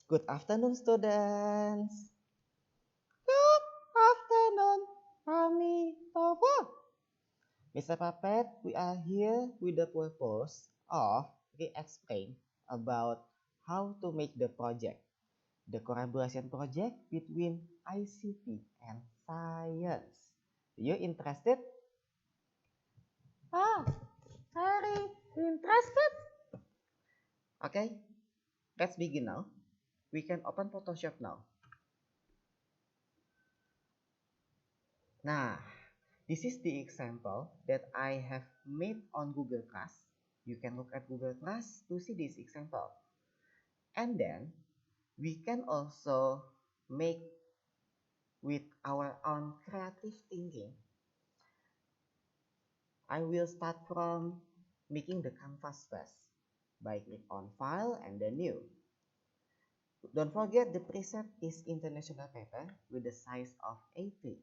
Good afternoon, students. Good afternoon, Kami Tova. Mr. Puppet, we are here with the purpose of re-explain about how to make the project, the collaboration project between ICT and science. Are you interested? Very interested. Okay, let's begin now. We can open Photoshop now. Nah, this is the example that I have made on Google Class. You can look at Google Class to see this example. And then we can also make with our own creative thinking. I will start from making the canvas first by click on File and then New. Don't forget the preset is international paper with the size of A3.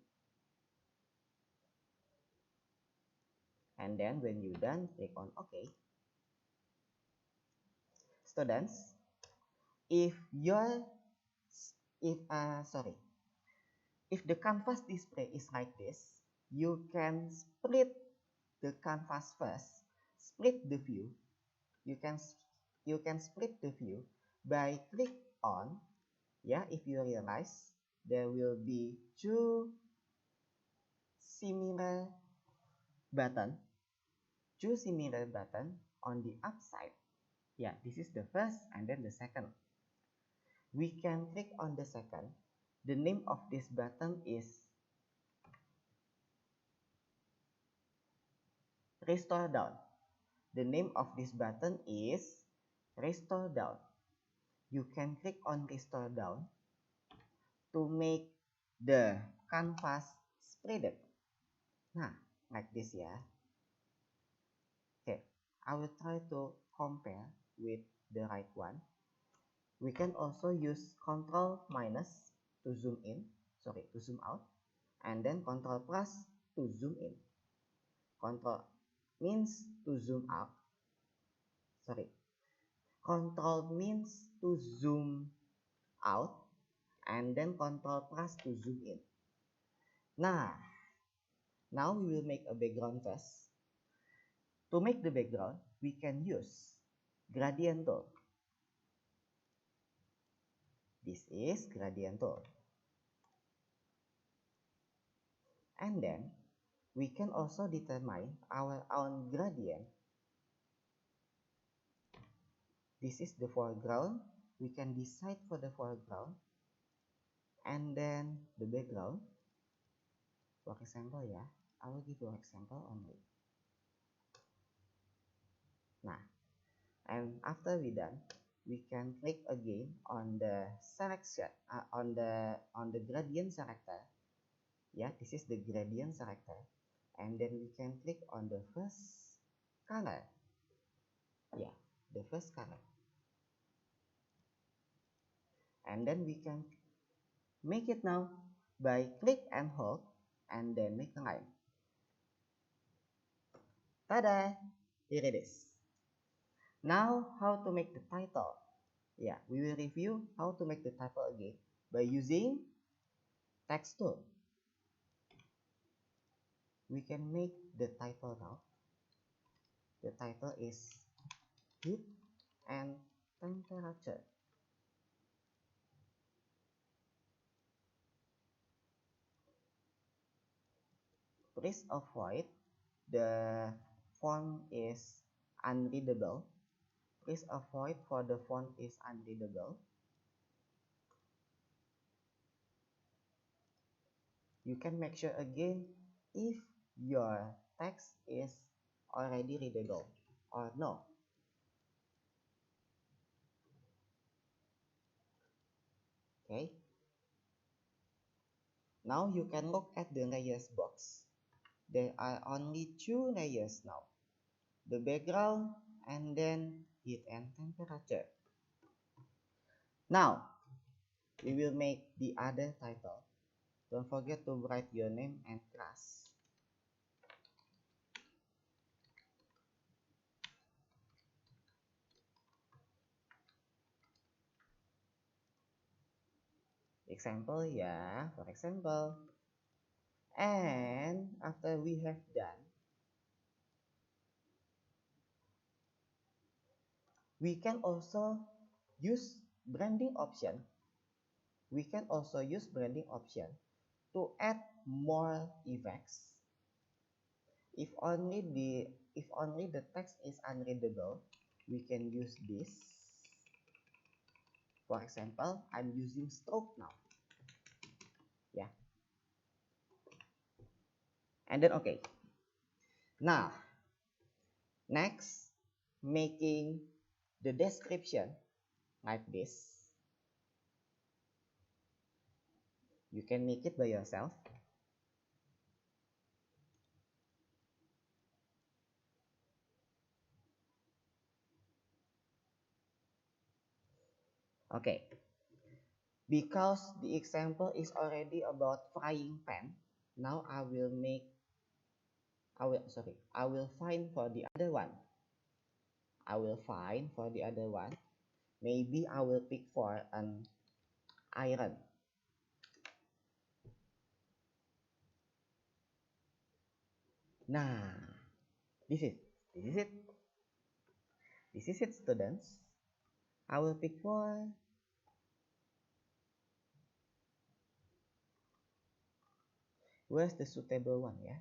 And then when you're done, click on OK. Students, if the canvas display is like this, you can split the canvas first, split the view. You can split the view by click on, if you realize there will be two similar button on the upside. This is the first and then the second. We can click on the second. The name of this button is Restore Down. The name of this button is Restore Down. You can click on Restore Down to make the canvas spread. Nah, like this ya. Okay, I will try to compare with the right one. We can also use Ctrl minus to zoom out, and then Ctrl plus to zoom in. Ctrl means to zoom out. Ctrl means to zoom out, and then Ctrl plus to zoom in. Now we will make a background first. To make the background, we can use gradient tool. This is gradient tool. And then we can also determine our own gradient. This is the foreground. We can decide for the foreground and then the background. For example I will give you an example only. Nah, and after we done, we can click again on the selection on the gradient selector. This is the gradient selector, and then we can click on the first color. The first color, and then we can make it now by click and hold and then make a line. Tada! Here it is. Now how to make the title? We will review how to make the title again by using text tool. We can make the title now. The title is Heat and Temperature. Please avoid the font is unreadable. Please avoid for the font is unreadable. You can make sure again if your text is already readable or no. Okay. Now you can look at the layers box. There are only two layers now. The background and then heat and temperature. Now, we will make the other title. Don't forget to write your name and class. example ya, for example. And after we have done, we can also use branding option. We can also use branding option to add more effects. If only the text is unreadable, we can use this. For example, I'm using stroke now. Yeah. And then okay. Now, next, making the description like this. You can make it by yourself. Okay. Because the example is already about frying pan, now I will find for the other one. Maybe I will pick for an iron. Nah, this is it. This is it, students. I will pick for where's the suitable one, yeah?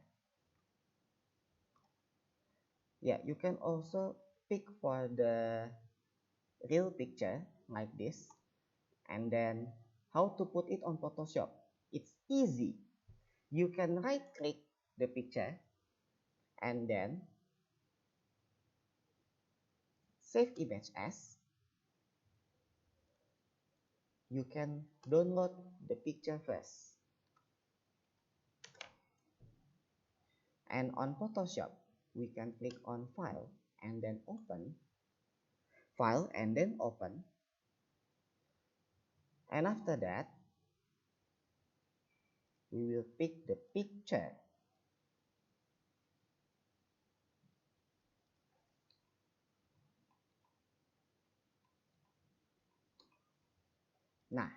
Yeah, you can also pick for the real picture like this, and then how to put it on Photoshop. It's easy. You can right click the picture and then save image as. You can download the picture first, and on Photoshop we can click on file and then open, and after that we will pick the picture. Nah,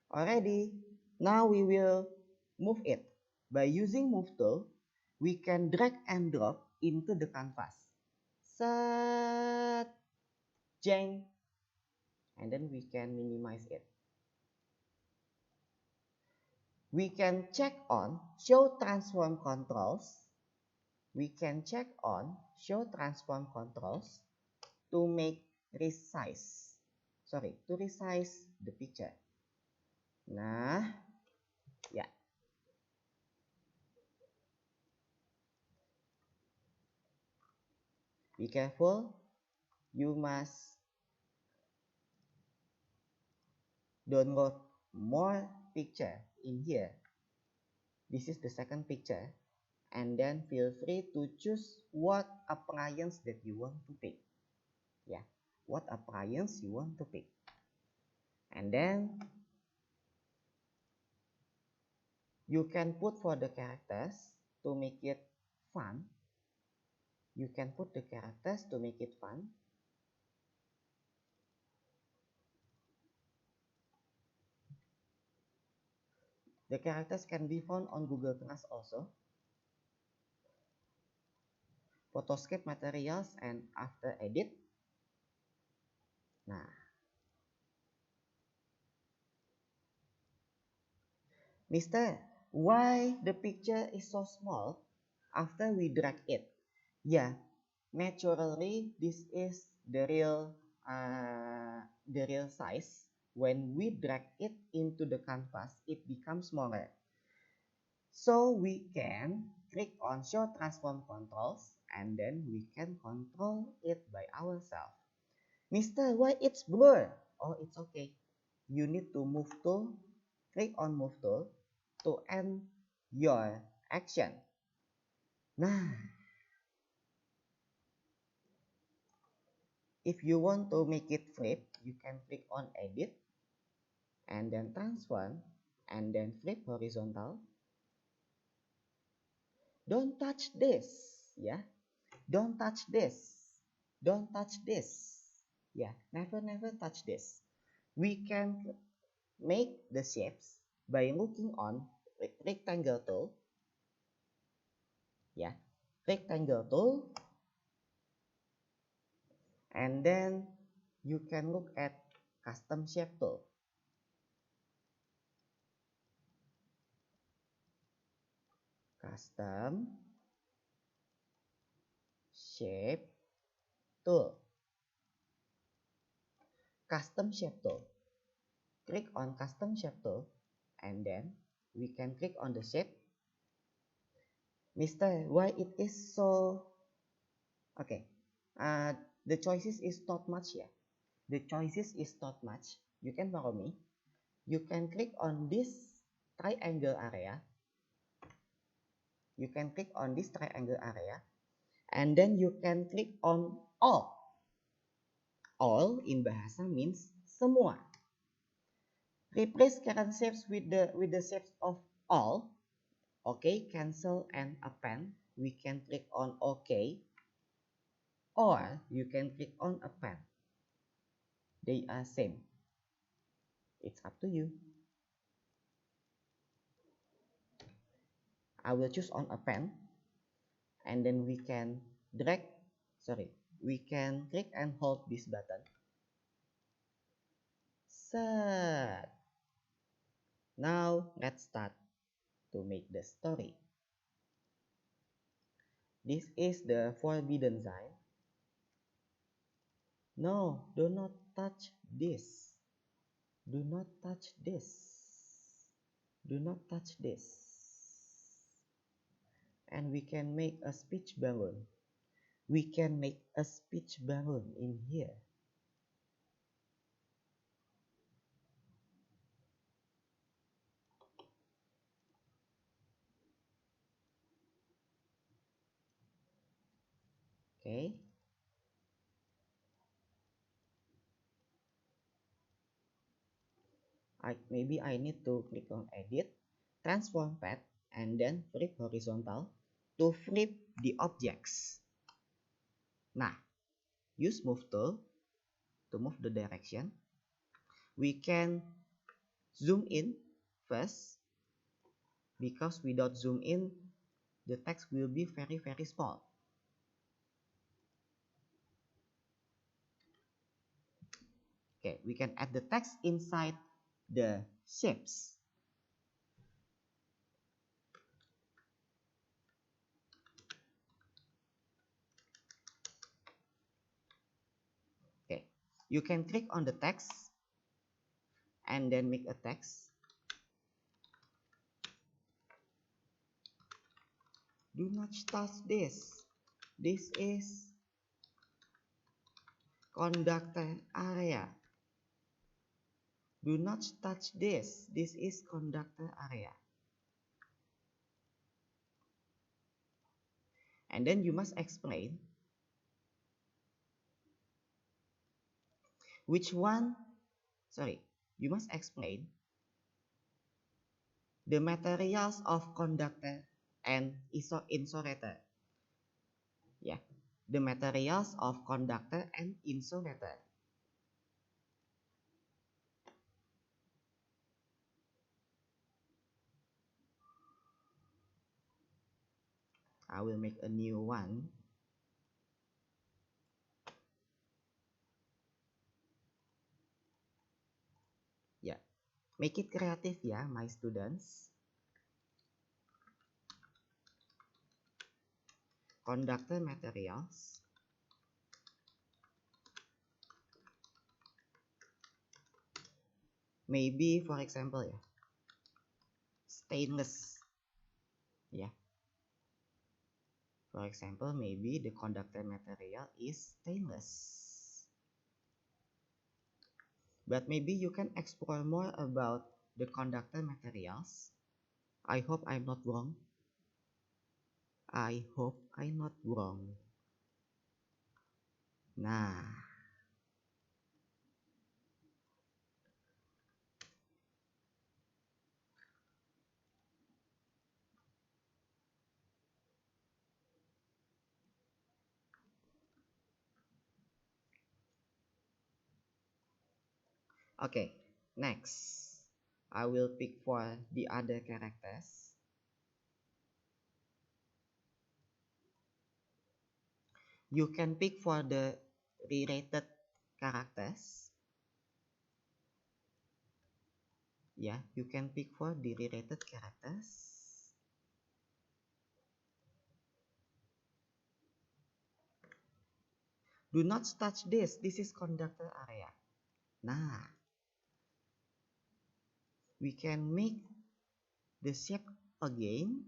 already, now we will move it. By using move tool, we can drag and drop into the canvas. Set, jang, and then we can minimize it. We can check on show transform controls. To make to resize the picture. Nah, ya. Be careful. You must download more picture in here. This is the second picture, and then feel free to choose what appliance that you want to pick. Yeah, what appliance you want to pick. And then you can put for the characters to make it fun. The characters can be found on Google Class also. Photoscape materials and after edit. Nah, Mister, why the picture is so small after we drag it? Yeah, naturally this is the real size. When we drag it into the canvas, it becomes smaller. So we can click on show transform controls and then we can control it by ourselves. Mister, why it's blur? Oh, it's okay. You need to move tool, click on move tool to end your action. Nah, if you want to make it flip, you can click on edit and then transform and then flip horizontal. Don't touch this, yeah. Don't touch this. Yeah, never touch this. We can make the shapes by looking on rectangle tool. Yeah, rectangle tool, and then you can look at custom shape tool. Custom shape tool. Custom shape tool. Click on custom shape tool, and then we can click on the shape. Mister, why it is so okay? The choices is not much, yeah. The choices is not much. You can follow me. You can click on this triangle area. You can click on this triangle area, and then you can click on all. All in bahasa means semua. Replace current shapes with the shapes of all. Okay, cancel and append. We can click on OK, or you can click on append. They are same. It's up to you. I will choose on append, and then we can we can click and hold this button. Set. Now let's start to make the story. This is the forbidden sign. No, do not touch this. Do not touch this. Do not touch this. And we can make a speech balloon. We can make a speech balloon in here. Okay. Maybe I need to click on edit, transform path, and then flip horizontal to flip the objects. Nah, use move tool to move the direction. We can zoom in first, because without zoom in, the text will be very small. Okay, we can add the text inside the shapes. Okay, you can click on the text and then make a text. Do not touch this. This is conductor area. Do not touch this. This is conductor area. And then you must explain which one, you must explain the materials of conductor and insulator. Yeah, the materials of conductor and insulator. I will make a new one. Yeah, make it creative, yeah, my students. Conductor materials. Maybe, for example, yeah, stainless. Yeah. For example, maybe the conductor material is stainless. But maybe you can explore more about the conductor materials. I hope I'm not wrong. I hope I'm not wrong. Nah. Okay, next I will pick for the other characters. You can pick for the related characters. Yeah, you can pick for the related characters. Do not touch this. This is conductor area. Nah, we can make the shape again.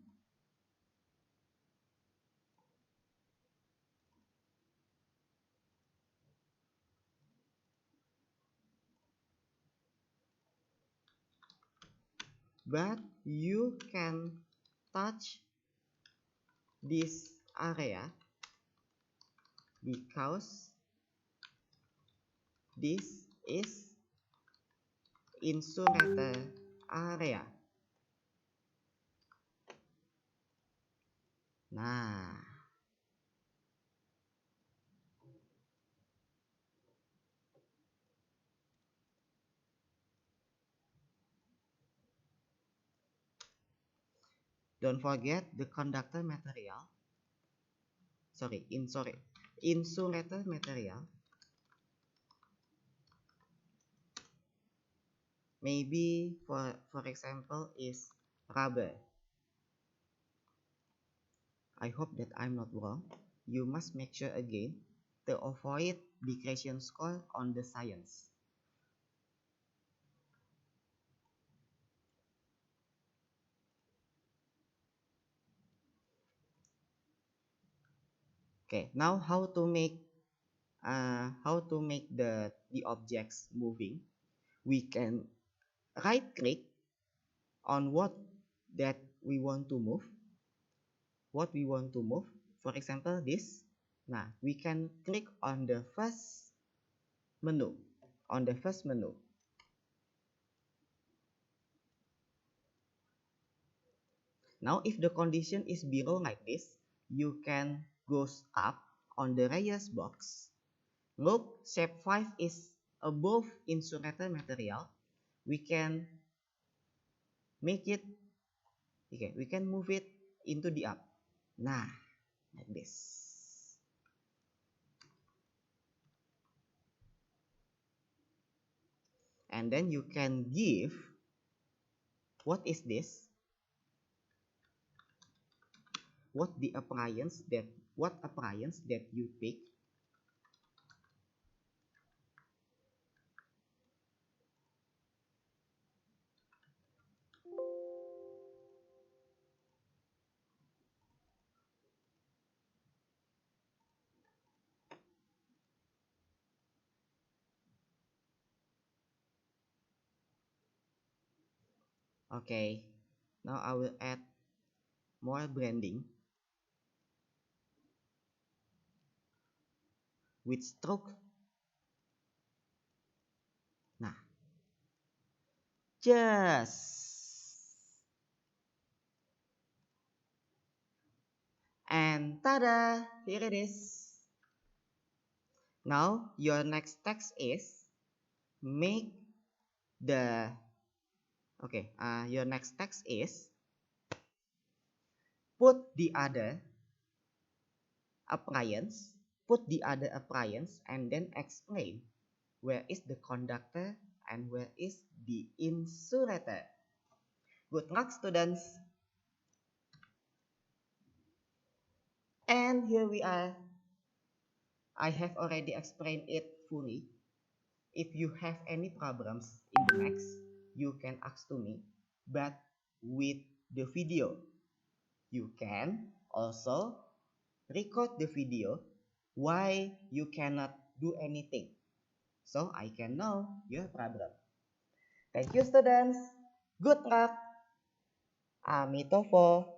But you can touch this area because this is insulator area. Nah, don't forget the conductor material. Insulator material. Maybe for example is rubber. I hope that I'm not wrong. You must make sure again to avoid degradation score on the science. Okay, now how to make the objects moving? We can right click on what that we want to move. What we want to move, for example, this. Now we can click on the first menu. Now if the condition is below like this, you can go up on the radius box. Look, shape 5 is above insulator material. We can make it, okay, we can move it into the up. Nah, like this. And then you can give, what is this? What appliance that you pick. Okay, now I will add more branding with stroke. Nah, and tada, here it is. Now your next text is make the your next text is put the other appliance and then explain where is the conductor and where is the insulator. Good luck, students. And here we are. I have already explained it fully. If you have any problems in the next, you can ask to me. But with the video, you can also record the video why you cannot do anything, so I can know your problem. Thank you, students. Good luck. Amitofo.